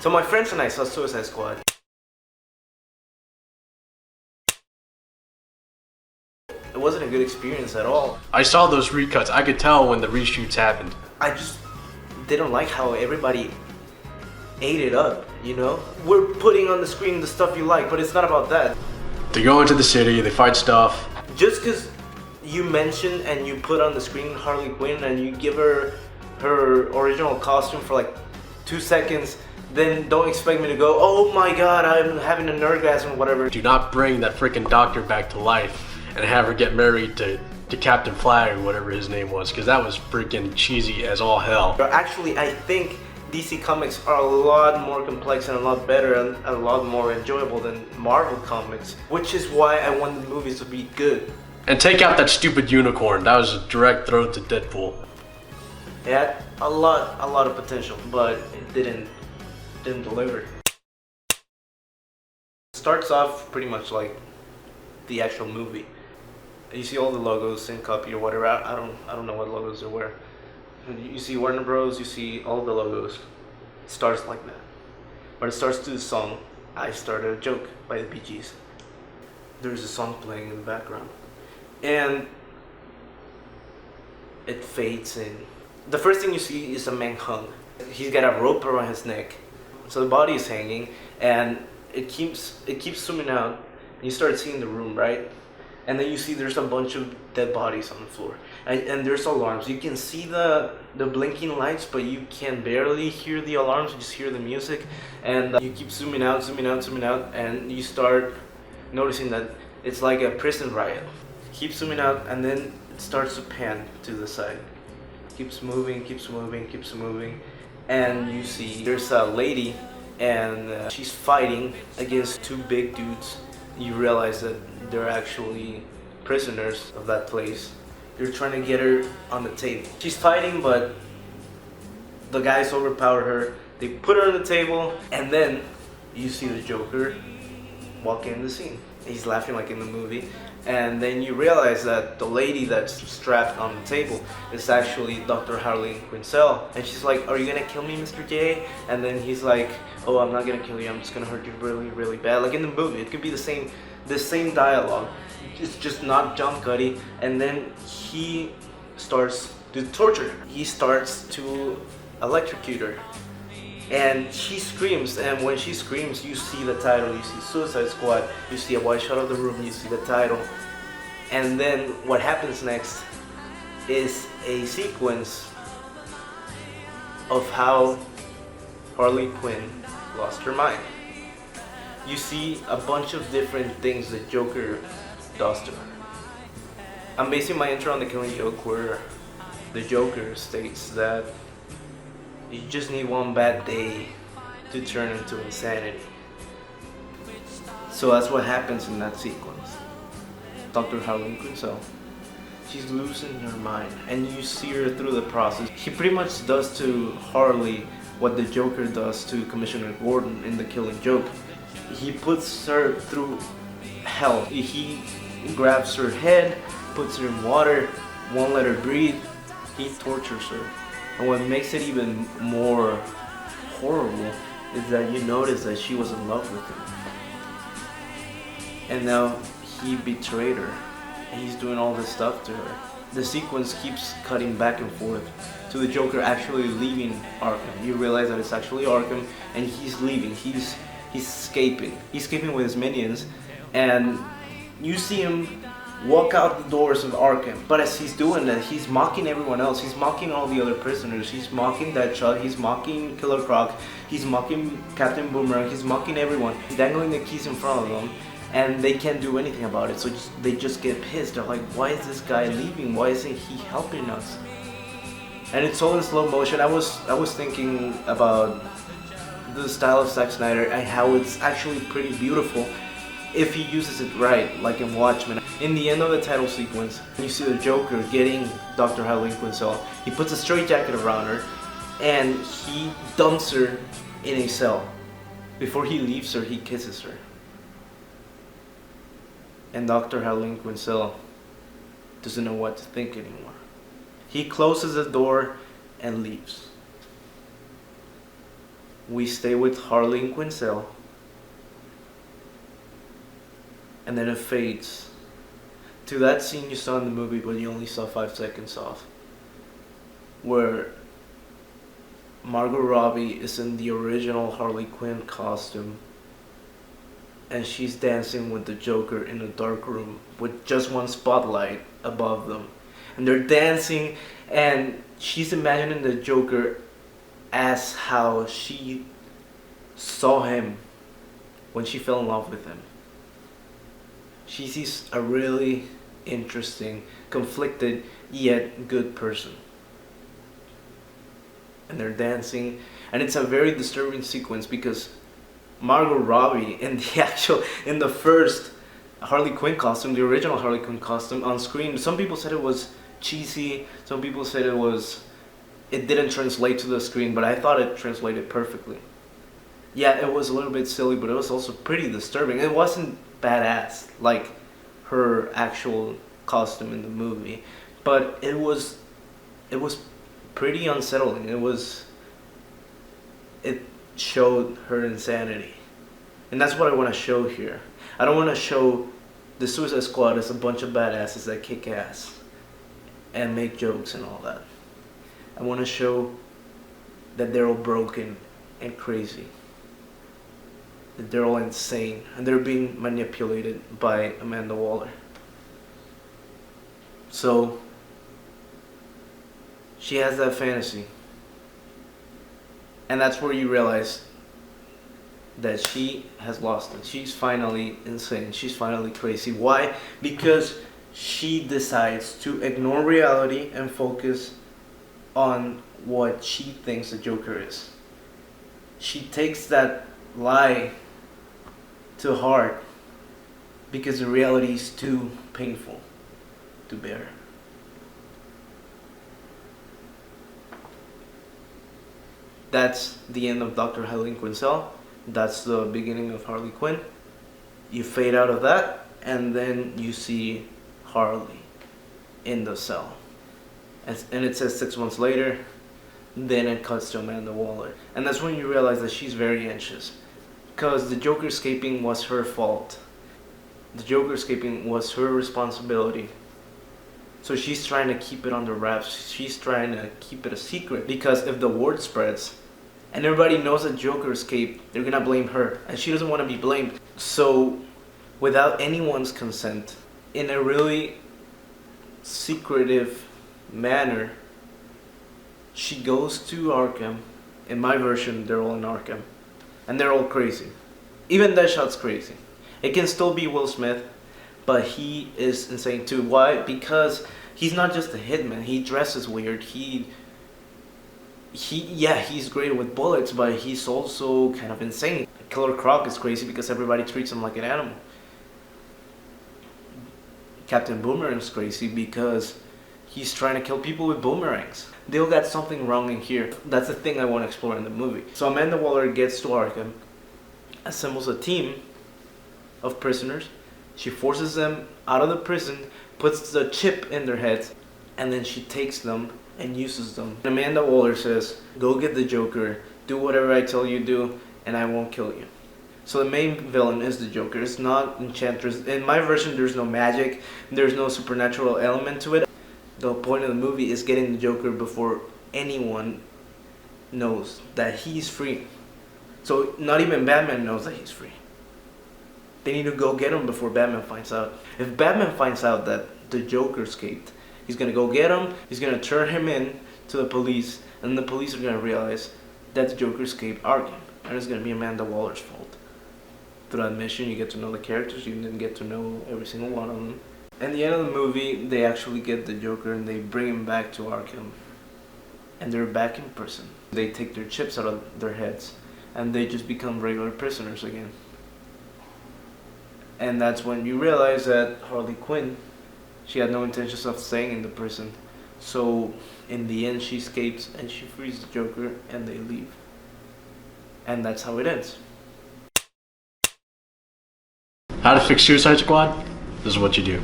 So my friends and I saw Suicide Squad. It wasn't a good experience at all. I saw those recuts. I could tell when the reshoots happened. I just didn't like how everybody ate it up, you know? We're putting on the screen the stuff you like, but it's not about that. They go into the city, they fight stuff. Just because you mention and you put on the screen Harley Quinn and you give her original costume for like 2 seconds, then don't expect me to go, oh my god, I'm having an orgasm or whatever. Do not bring that freaking doctor back to life and have her get married to Captain Flag or whatever his name was, because that was freaking cheesy as all hell. But actually, I think DC Comics are a lot more complex and a lot better and a lot more enjoyable than Marvel Comics, which is why I want the movies to be good. And take out that stupid unicorn. That was a direct throw to Deadpool. It had a lot of potential, but it didn't deliver. It starts off pretty much like the actual movie. You see all the logos, sync copy or whatever. I don't know what logos there were. You see Warner Bros. You see all the logos. It starts like that, but it starts to the song "I Started a Joke" by the Bee Gees. There's a song playing in the background, and it fades in. The first thing you see is a man hung. He's got a rope around his neck, so the body is hanging, and it keeps zooming out. And you start seeing the room, right? And then you see there's a bunch of dead bodies on the floor, and there's alarms. You can see the blinking lights, but you can barely hear the alarms. You just hear the music, and you keep zooming out, and you start noticing that it's like a prison riot. Keep zooming out, and then it starts to pan to the side. Keeps moving, and you see there's a lady, and she's fighting against two big dudes. You realize that they're actually prisoners of that place. They're trying to get her on the table. She's fighting, but the guys overpower her. They put her on the table, and then you see the Joker walk in the scene. He's laughing like in the movie, and then you realize that the lady that's strapped on the table is actually Dr. Harley Quinzel, and she's like, "Are you gonna kill me, Mr. J?" And then he's like, "Oh, I'm not gonna kill you. I'm just gonna hurt you really, really bad." Like in the movie, it could be the same dialogue. It's just not John Cuddy. And then he starts to torture her. He starts to electrocute her. And she screams, and when she screams, you see the title, you see Suicide Squad, you see a wide shot of the room, you see the title. And then what happens next is a sequence of how Harley Quinn lost her mind. You see a bunch of different things that Joker does to her. I'm basing my intro on The Killing Joke, where the Joker states that you just need one bad day to turn into insanity. So that's what happens in that sequence. Dr. Harley Quinzel, she's losing her mind, and you see her through the process. He pretty much does to Harley what the Joker does to Commissioner Gordon in The Killing Joke. He puts her through hell. He grabs her head, puts her in water, won't let her breathe. He tortures her. And what makes it even more horrible is that you notice that she was in love with him. And now he betrayed her. And he's doing all this stuff to her. The sequence keeps cutting back and forth to the Joker actually leaving Arkham. You realize that it's actually Arkham, and he's leaving. He's escaping. He's escaping with his minions, and you see him walk out the doors of Arkham. But as he's doing that, he's mocking everyone else. He's mocking all the other prisoners. He's mocking Deadshot. He's mocking Killer Croc. He's mocking Captain Boomerang. He's mocking everyone. He's dangling the keys in front of them, and they can't do anything about it. So they just get pissed. They're like, why is this guy leaving? Why isn't he helping us? And it's all in slow motion. I was thinking about the style of Zack Snyder and how it's actually pretty beautiful if he uses it right, like in Watchmen. In the end of the title sequence, you see the Joker getting Dr. Harley Quinzel. He puts a straitjacket around her, and he dumps her in a cell. Before he leaves her, he kisses her. And Dr. Harley Quinzel doesn't know what to think anymore. He closes the door and leaves. we stay with Harley and Quinzel, and then it fades to that scene you saw in the movie, but you only saw 5 seconds of, where Margot Robbie is in the original Harley Quinn costume, and she's dancing with the Joker in a dark room with just one spotlight above them. And they're dancing, and she's imagining the Joker as how she saw him when she fell in love with him. She sees a really interesting, conflicted, yet good person. And they're dancing, and it's a very disturbing sequence because Margot Robbie in the first Harley Quinn costume, the original Harley Quinn costume on screen, some people said it was cheesy, some people said it didn't translate to the screen, but I thought it translated perfectly. Yeah, it was a little bit silly, but it was also pretty disturbing. It wasn't badass like her actual costume in the movie, but it was pretty unsettling. It showed her insanity, and that's what I want to show here. I don't want to show the Suicide Squad as a bunch of badasses that kick ass and make jokes and all that. I want to show that they're all broken and crazy, that they're all insane, and they're being manipulated by Amanda Waller. So she has that fantasy, and that's where you realize that she has lost it. She's finally insane. She's finally crazy. Why? Because she decides to ignore reality and focus on what she thinks the Joker is. She takes that lie to heart because the reality is too painful to bear. That's the end of Dr. Harley Quinzel. That's the beginning of Harley Quinn. You fade out of that, and then you see Harley in the cell. And it says 6 months later, then it cuts to Amanda Waller. And that's when you realize that she's very anxious, because the Joker escaping was her fault. The Joker escaping was her responsibility. So she's trying to keep it under wraps. She's trying to keep it a secret, because if the word spreads and everybody knows that Joker escaped, they're gonna blame her, and she doesn't want to be blamed. So without anyone's consent, in a really secretive manner, she goes to Arkham. In my version, they're all in Arkham, and they're all crazy. Even Deadshot's crazy. It can still be Will Smith, but he is insane too. Why? Because he's not just a hitman. He dresses weird. He's great with bullets, but he's also kind of insane. Killer Croc is crazy because everybody treats him like an animal. Captain Boomerang is crazy because he's trying to kill people with boomerangs. They all got something wrong in here. That's the thing I want to explore in the movie. So Amanda Waller gets to Arkham, assembles a team of prisoners. She forces them out of the prison, puts the chip in their heads, and then she takes them and uses them. Amanda Waller says, "Go get the Joker, do whatever I tell you do, and I won't kill you." So the main villain is the Joker. It's not Enchantress. In my version, there's no magic, there's no supernatural element to it. The point of the movie is getting the Joker before anyone knows that he's free. So not even Batman knows that he's free. They need to go get him before Batman finds out. If Batman finds out that the Joker escaped, he's gonna go get him, he's gonna turn him in to the police, and the police are gonna realize that the Joker escaped Arkham, and it's gonna be Amanda Waller's fault. Through that mission, you get to know the characters, you didn't get to know every single one of them. At the end of the movie, they actually get the Joker and they bring him back to Arkham, and they're back in prison. They take their chips out of their heads, and they just become regular prisoners again. And that's when you realize that Harley Quinn, she had no intentions of staying in the prison. So in the end, she escapes and she frees the Joker and they leave. And that's how it ends. How to fix Suicide Squad? This is what you do.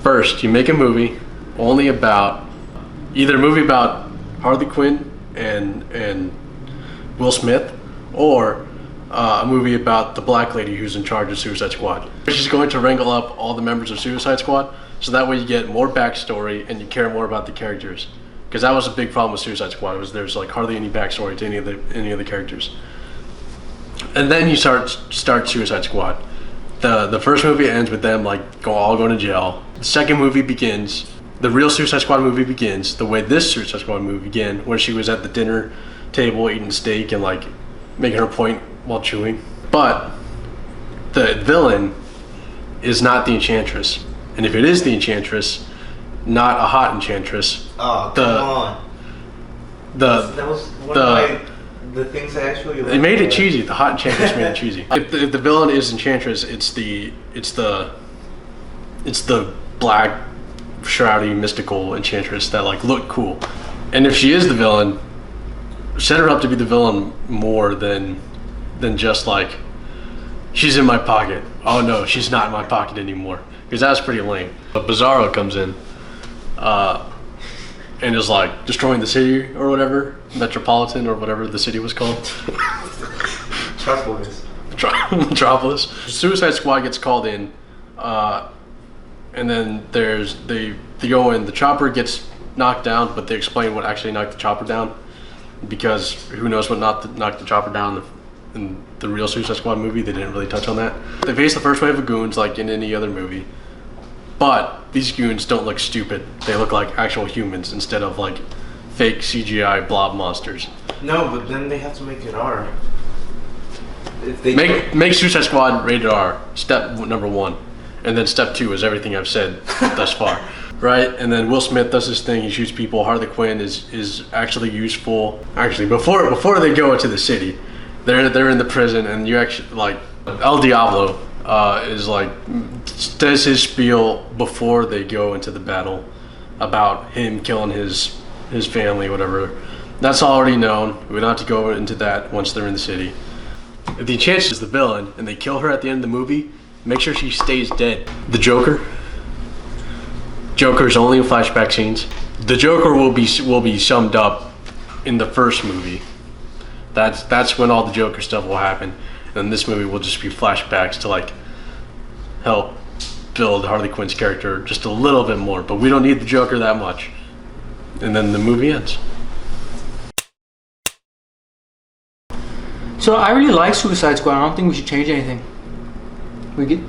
First, you make a movie only about, either a movie about Harley Quinn and Will Smith, or a movie about the black lady who's in charge of Suicide Squad. She's going to wrangle up all the members of Suicide Squad, so that way you get more backstory and you care more about the characters. Because that was a big problem with Suicide Squad, was there's like hardly any backstory to any of the characters. And then you start Suicide Squad. The first movie ends with them like all going to jail. The second movie begins. The real Suicide Squad movie begins the way this Suicide Squad movie began, when she was at the dinner table eating steak and like making her point while chewing. But the villain is not the Enchantress, and if it is the Enchantress, not a hot Enchantress. Oh, come on. That was one of the things I actually liked. It made it cheesy. The hot Enchantress made it cheesy. If the villain is Enchantress, it's the black, shroudy, mystical Enchantress that like looked cool. And if she is the villain, set her up to be the villain more than just like, she's in my pocket. Oh no, she's not in my pocket anymore. Because that's pretty lame. But Bizarro comes in and is like destroying the city or whatever, Metropolitan or whatever the city was called. Metropolis. Suicide Squad gets called in, and then they go in. The chopper gets knocked down, but they explain what actually knocked the chopper down, because who knows what knocked the chopper down in the real Suicide Squad movie. They didn't really touch on that. They face the first wave of goons like in any other movie, but these goons don't look stupid. They look like actual humans instead of like fake CGI blob monsters. No, but then they have to make it R. If they make Suicide Squad rated R, step number 1. And then step 2 is everything I've said thus far. Right? And then Will Smith does this thing, he shoots people. Harley Quinn is actually useful. Actually, before they go into the city, they're in the prison, and you actually like El Diablo is like does his spiel before they go into the battle about him killing his family, whatever. That's already known. We don't have to go into that once they're in the city. If the Enchantress is the villain and they kill her at the end of the movie, make sure she stays dead. The Joker's only in flashback scenes. The Joker will be summed up in the first movie. That's when all the Joker stuff will happen. And this movie will just be flashbacks to like help build Harley Quinn's character just a little bit more. But we don't need the Joker that much. And then the movie ends. So I really like Suicide Squad. I don't think we should change anything. We good?